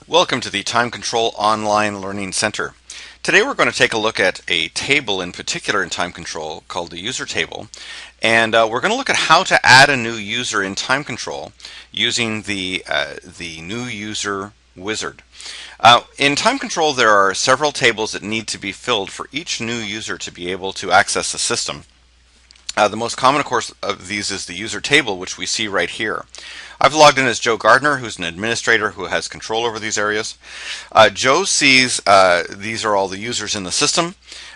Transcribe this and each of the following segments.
Welcome to the TimeControl Online Learning Center. Today we're going to take a look at a table in particular in TimeControl called the user table. And we're going to look at how to add a new user in TimeControl using the new user wizard. In TimeControl there are several tables that need to be filled for each new user to be able to access the system. The most common, of course, of these is the user table, which we see right here. I've logged in as Joe Gardner, who's an administrator who has control over these areas. Joe sees these are all the users in the system,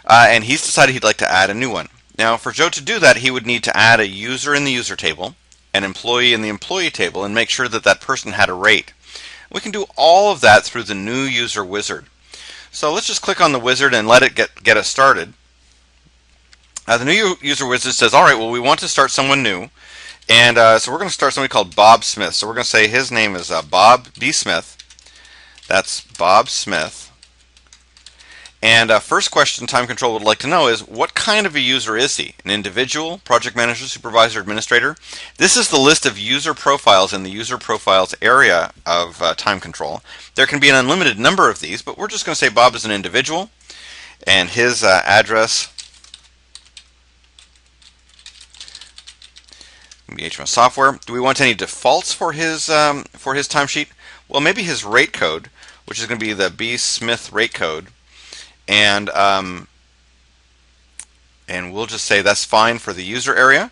and he's decided he'd like to add a new one. Now, for Joe to do that, he would need to add a user in the user table, an employee in the employee table, and make sure that that person had a rate. We can do all of that through the new user wizard. So let's just click on the wizard and let it get us started. The new user wizard says, all right, well, we want to start someone new. And so we're going to start somebody called Bob Smith. So we're going to say his name is Bob B. Smith. That's Bob Smith. And first question TimeControl would like to know is, what kind of a user is he? An individual, project manager, supervisor, administrator? This is the list of user profiles in the user profiles area of TimeControl. There can be an unlimited number of these, but we're just going to say Bob is an individual. And his address HMS software. Do we want any defaults for his timesheet? Well, maybe his rate code, which is going to be the B Smith rate code, and we'll just say that's fine for the user area.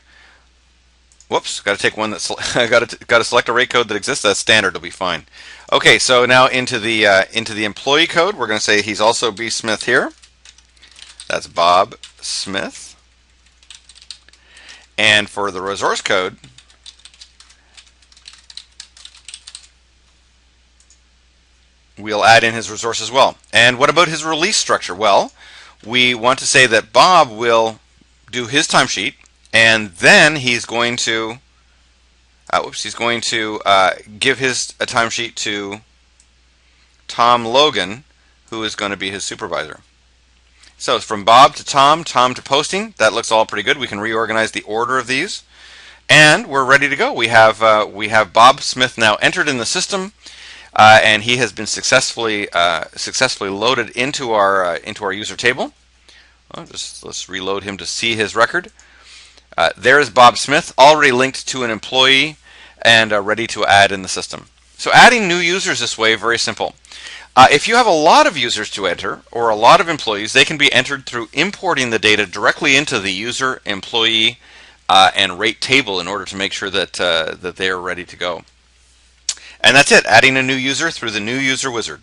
Whoops, got to take one that's got to select a rate code that exists. That's standard. It'll be fine. Okay, so now into the employee code, we're going to say he's also B Smith here. That's Bob Smith. And for the resource code, we'll add in his resource as well. And what about his release structure? Well, we want to say that Bob will do his timesheet, and then he's going to give his timesheet to Tom Logan, who is going to be his supervisor. So from Bob to Tom, Tom to posting, that looks all pretty good. We can reorganize the order of these, and we're ready to go. We have Bob Smith now entered in the system, and he has been successfully loaded into our user table. Well, let's reload him to see his record. There is Bob Smith, already linked to an employee and ready to add in the system. So adding new users this way, very simple. If you have a lot of users to enter, or a lot of employees, they can be entered through importing the data directly into the user, employee, and rate table in order to make sure that they are ready to go. And that's it, adding a new user through the new user wizard.